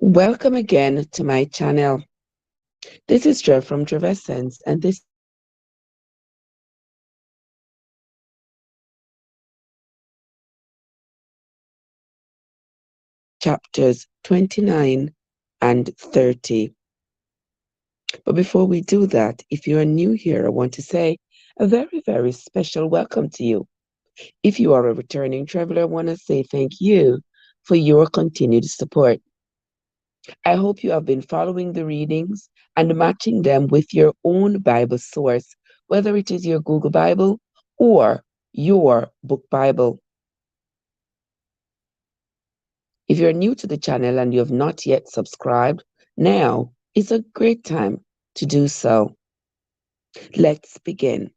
Welcome again to my channel. This is Trev from Trevessence, and this chapters 29 and 30. But before we do that, if you are new here, I want to say a very, very special welcome to you. If you are a returning traveler, I want to say thank you for your continued support. I hope you have been following the readings and matching them with your own Bible source, whether it is your Google Bible or your book Bible. If you're new to the channel and you have not yet subscribed, now is a great time to do so. Let's begin.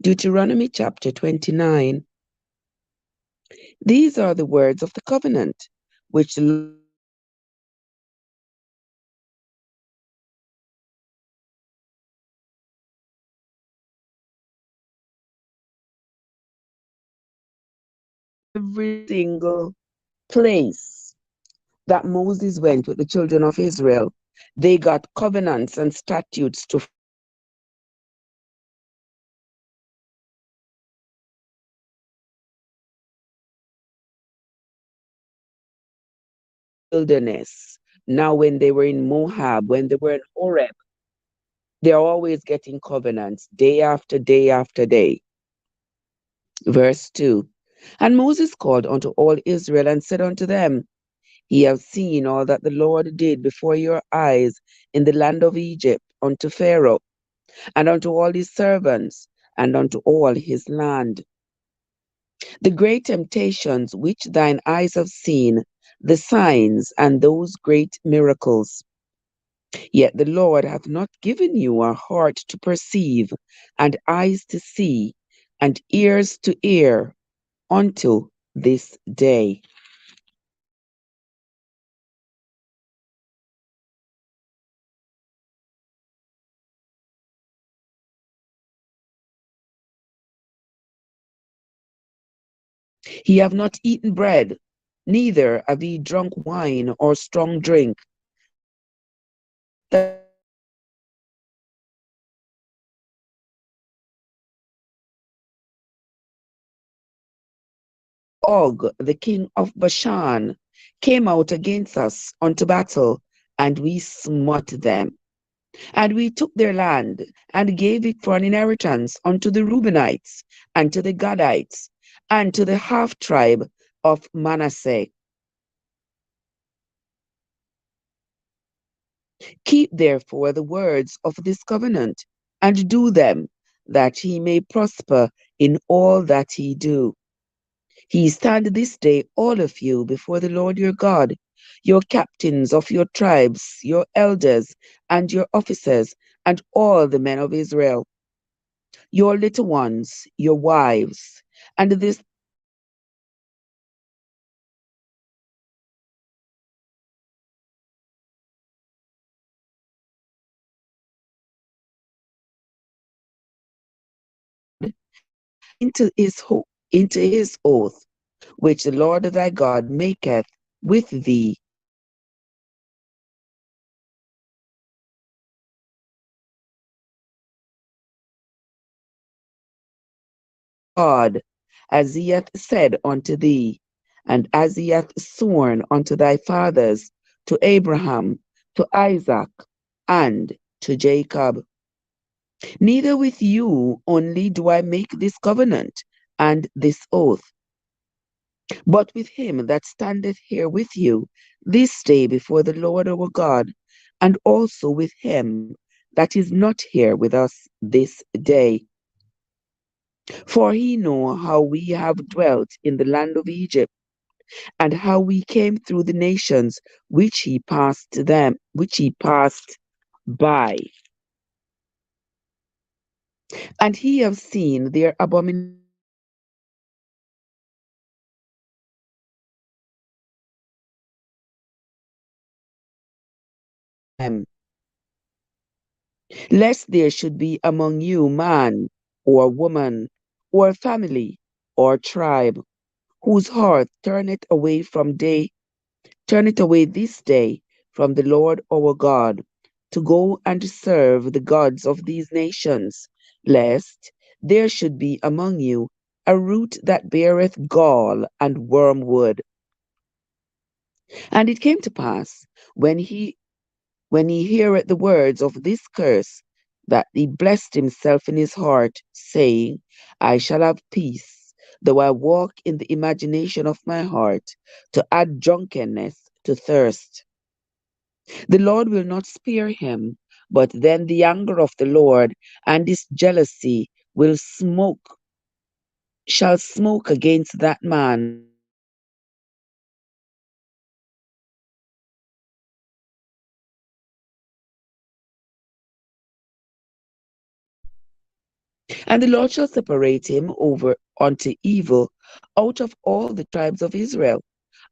Deuteronomy chapter 29. These are the words of the covenant, which the every single place that Moses went with the children of Israel, they got covenants and statutes to wilderness. Now, when they were in Moab, when they were in Horeb, they're always getting covenants day after day after day. Verse 2. And Moses called unto all Israel and said unto them, Ye have seen all that the Lord did before your eyes in the land of Egypt unto Pharaoh, and unto all his servants, and unto all his land. The great temptations which thine eyes have seen, the signs and those great miracles. Yet the Lord hath not given you a heart to perceive, and eyes to see, and ears to hear, unto this day. He have not eaten bread, neither have he drunk wine or strong drink. The Og, the king of Bashan, came out against us unto battle, and we smote them. And we took their land, and gave it for an inheritance unto the Reubenites, and to the Gadites, and to the half tribe of Manasseh. Keep therefore the words of this covenant, and do them, that he may prosper in all that he do. He stand this day, all of you, before the Lord your God, your captains of your tribes, your elders, and your officers, and all the men of Israel, your little ones, your wives, and this into his oath, which the Lord thy God maketh with thee, God, as he hath said unto thee, and as he hath sworn unto thy fathers, to Abraham, to Isaac, and to Jacob. Neither with you only do I make this covenant and this oath, but with him that standeth here with you this day before the Lord our God, and also with him that is not here with us this day. For he know how we have dwelt in the land of Egypt, and how we came through the nations which he passed by. And he have seen their abomination. Lest there should be among you man, or woman, or family, or tribe, whose heart turneth away this day from the Lord our God to go and serve the gods of these nations, lest there should be among you a root that beareth gall and wormwood. And it came to pass, when he heareth the words of this curse, that he blessed himself in his heart, saying, I shall have peace, though I walk in the imagination of my heart, to add drunkenness to thirst. The Lord will not spare him, but then the anger of the Lord and his jealousy shall smoke against that man, and the Lord shall separate him over unto evil out of all the tribes of Israel,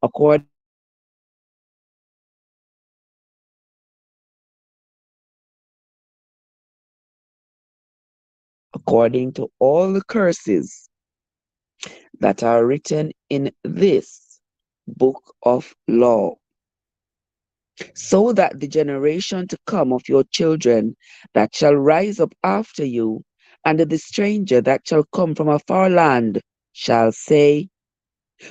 according to all the curses that are written in this book. According to all the curses that are written in this book of law, so that the generation to come of your children that shall rise up after you, and the stranger that shall come from a far land, shall say,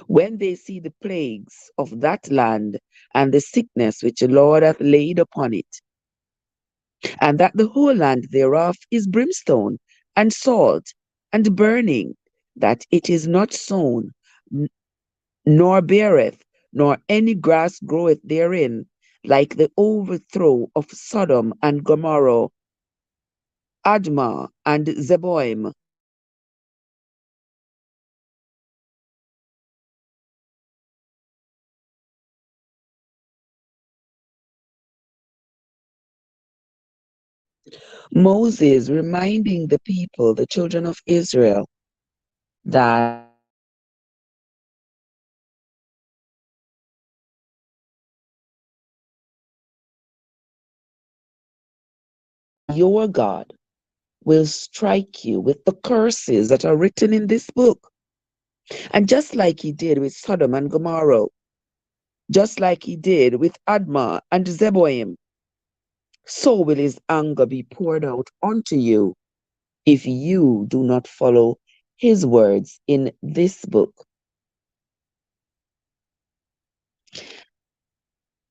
when they see the plagues of that land and the sickness which the Lord hath laid upon it, and that the whole land thereof is brimstone and salt and burning, that it is not sown, nor beareth, nor any grass groweth therein, like the overthrow of Sodom and Gomorrah, Admah and Zeboim. Moses reminding the people, the children of Israel, that your God will strike you with the curses that are written in this book. And just like he did with Sodom and Gomorrah, just like he did with Admah and Zeboim, so will his anger be poured out unto you if you do not follow his words in this book.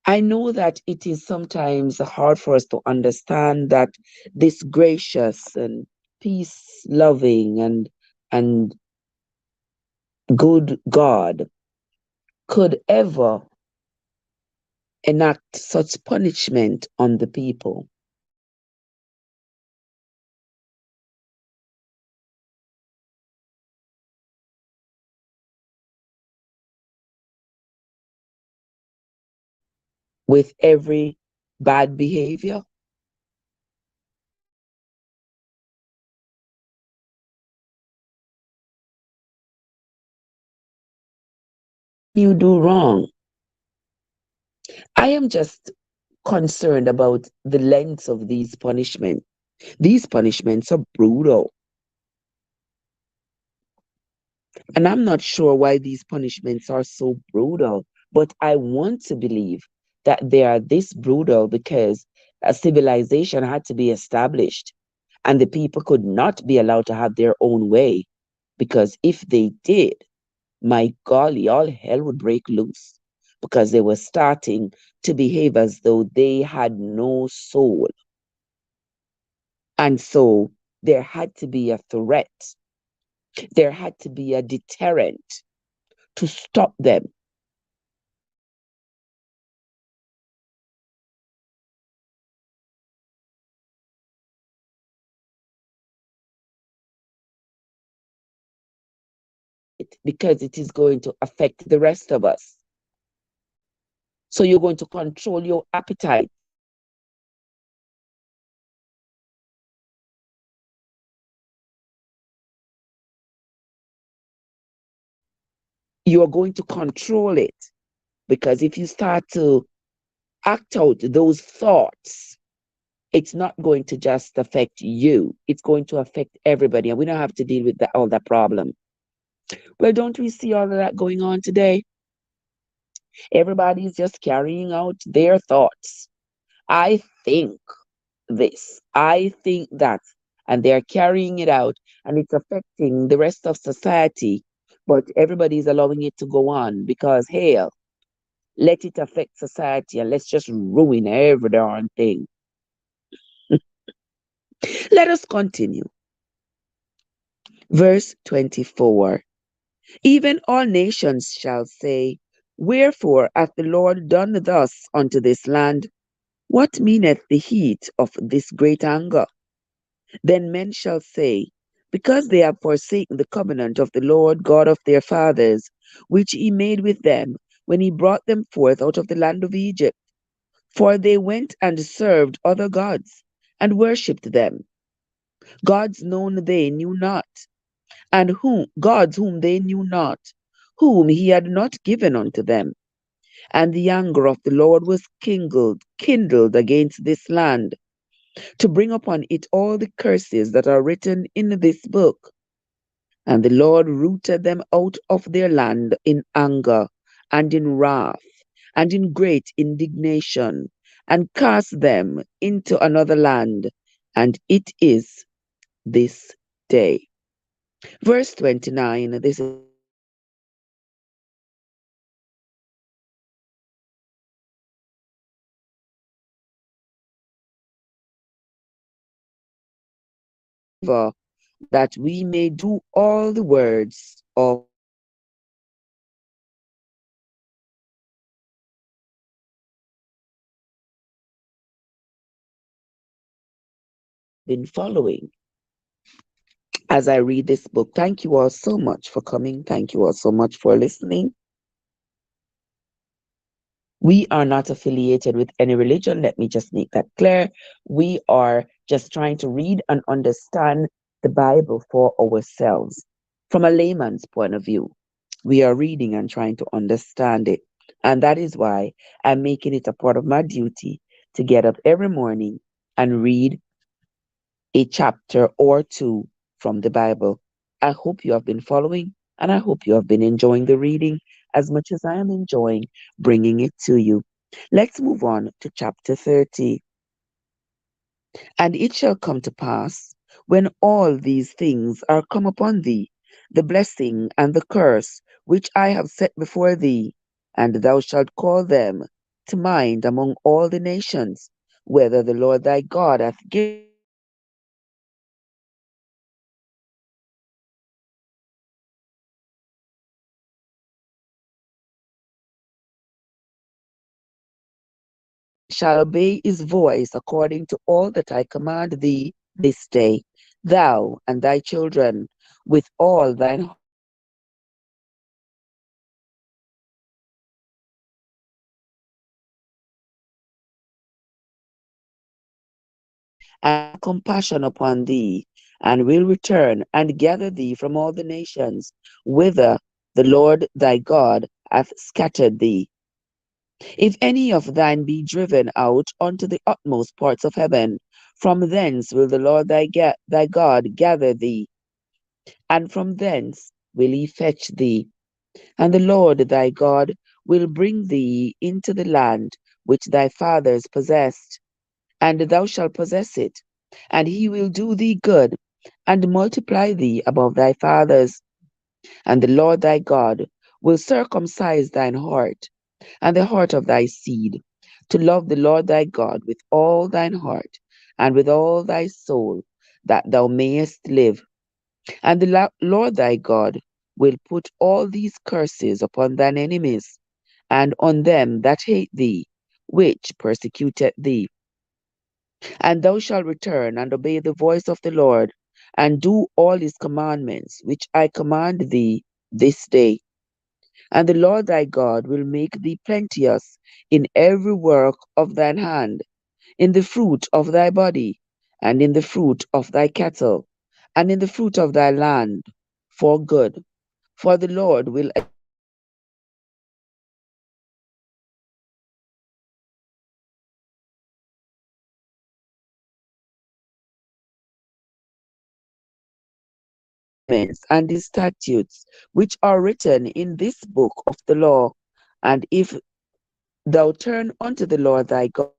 I know that it is sometimes hard for us to understand that this gracious and peace loving and good God could ever enact such punishment on the people. With every bad behavior, you do wrong. I am just concerned about the lengths of these punishments. These punishments are brutal. And I'm not sure why these punishments are so brutal, but I want to believe that they are this brutal because a civilization had to be established and the people could not be allowed to have their own way. Because if they did, my golly, all hell would break loose because they were starting to behave as though they had no soul. And so there had to be a threat, there had to be a deterrent to stop them. Because it is going to affect the rest of us. So you're going to control your appetite. You are going to control it because if you start to act out those thoughts, it's not going to just affect you, it's going to affect everybody. And we don't have to deal with all that problem. Well, don't we see all of that going on today? Everybody's just carrying out their thoughts. I think this, I think that, and they're carrying it out, and it's affecting the rest of society. But everybody's allowing it to go on because, hell, let it affect society and let's just ruin every darn thing. Let us continue. Verse 24. Even all nations shall say, wherefore hath the Lord done thus unto this land? What meaneth the heat of this great anger? Then men shall say, because they have forsaken the covenant of the Lord God of their fathers, which he made with them when he brought them forth out of the land of Egypt. For they went and served other gods, and worshipped them, gods known they knew not, and whom gods whom they knew not, whom he had not given unto them. And the anger of the Lord was kindled against this land, to bring upon it all the curses that are written in this book. And the Lord rooted them out of their land in anger and in wrath and in great indignation, and cast them into another land, and it is this day. Verse 29, this is a very that we may do all the words of been following as I read this book. Thank you all so much for coming. Thank you all so much for listening. We are not affiliated with any religion. Let me just make that clear. We are just trying to read and understand the Bible for ourselves from a layman's point of view. We are reading and trying to understand it. And that is why I'm making it a part of my duty to get up every morning and read a chapter or two from the Bible. I hope you have been following and I hope you have been enjoying the reading as much as I am enjoying bringing it to you. Let's move on to chapter 30. And it shall come to pass, when all these things are come upon thee, the blessing and the curse which I have set before thee, and thou shalt call them to mind among all the nations, whether the Lord thy God hath given thee shall obey his voice according to all that I command thee this day, thou and thy children, with all thine and have compassion upon thee, and will return and gather thee from all the nations, whither the Lord thy God hath scattered thee. If any of thine be driven out unto the utmost parts of heaven, from thence will the Lord thy God gather thee, and from thence will he fetch thee. And the Lord thy God will bring thee into the land which thy fathers possessed, and thou shalt possess it, and he will do thee good, and multiply thee above thy fathers. And the Lord thy God will circumcise thine heart, and the heart of thy seed, to love the Lord thy God with all thine heart, and with all thy soul, that thou mayest live. And the Lord thy God will put all these curses upon thine enemies, and on them that hate thee, which persecuted thee. And thou shalt return and obey the voice of the Lord, and do all his commandments, which I command thee this day. And the Lord thy God will make thee plenteous in every work of thine hand, in the fruit of thy body, and in the fruit of thy cattle, and in the fruit of thy land, for good. For the Lord will and his statutes, which are written in this book of the law, And if thou turn unto the Lord thy God,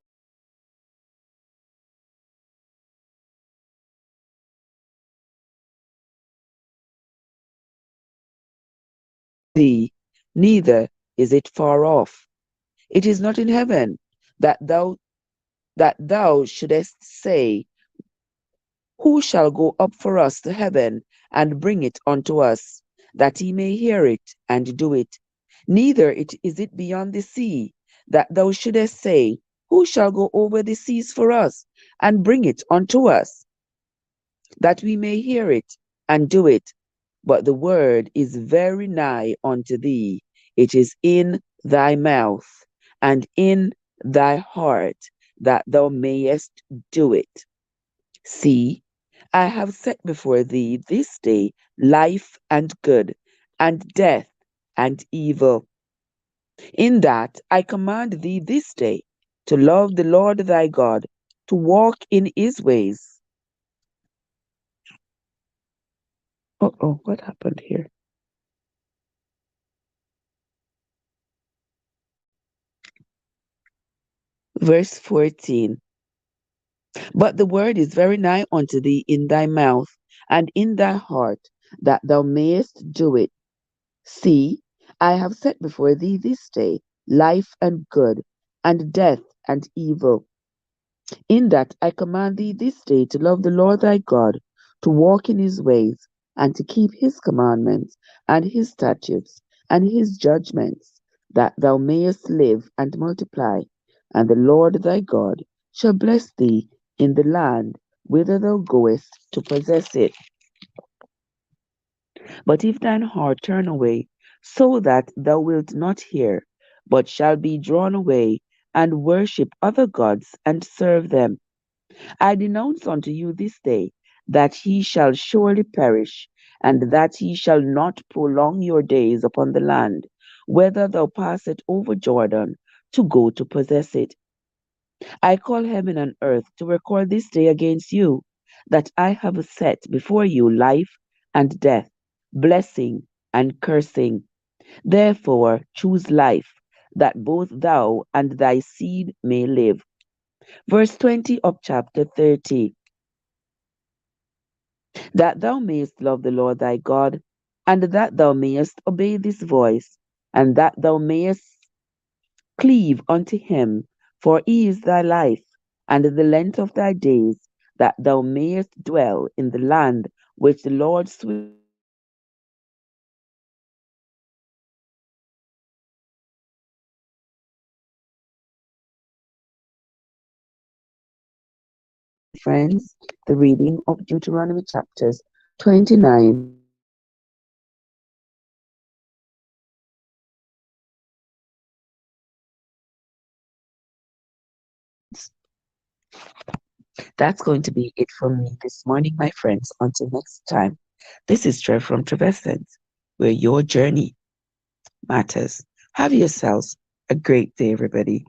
thee, neither is it far off. It is not in heaven that thou shouldest say, who shall go up for us to heaven and bring it unto us, that he may hear it and do it? Neither is it beyond the sea, that thou shouldest say, who shall go over the seas for us and bring it unto us, that we may hear it and do it? But the word is very nigh unto thee, it is in thy mouth and in thy heart, that thou mayest do it. See, I have set before thee this day life and good, and death and evil. In that I command thee this day to love the Lord thy God, to walk in his ways. Oh, what happened here? Verse 14. But the word is very nigh unto thee in thy mouth and in thy heart, that thou mayest do it. See, I have set before thee this day life and good, and death and evil. In that I command thee this day to love the Lord thy God, to walk in his ways, and to keep his commandments, and his statutes, and his judgments, that thou mayest live and multiply. And the Lord thy God shall bless thee in the land whither thou goest to possess it. But if thine heart turn away, so that thou wilt not hear, but shall be drawn away, and worship other gods, and serve them, I denounce unto you this day that he shall surely perish, and that he shall not prolong your days upon the land, whether thou passest over Jordan to go to possess it. I call heaven and earth to record this day against you, that I have set before you life and death, blessing and cursing. Therefore choose life, that both thou and thy seed may live. Verse 20 of chapter 30. That thou mayest love the Lord thy God, and that thou mayest obey this voice, and that thou mayest cleave unto him, for he is thy life, and the length of thy days, that thou mayest dwell in the land which the Lord sware. Friends, the reading of Deuteronomy chapters 29. That's going to be it from me this morning, my friends. Until next time, this is Trev from Trevescent, where your journey matters. Have yourselves a great day, everybody.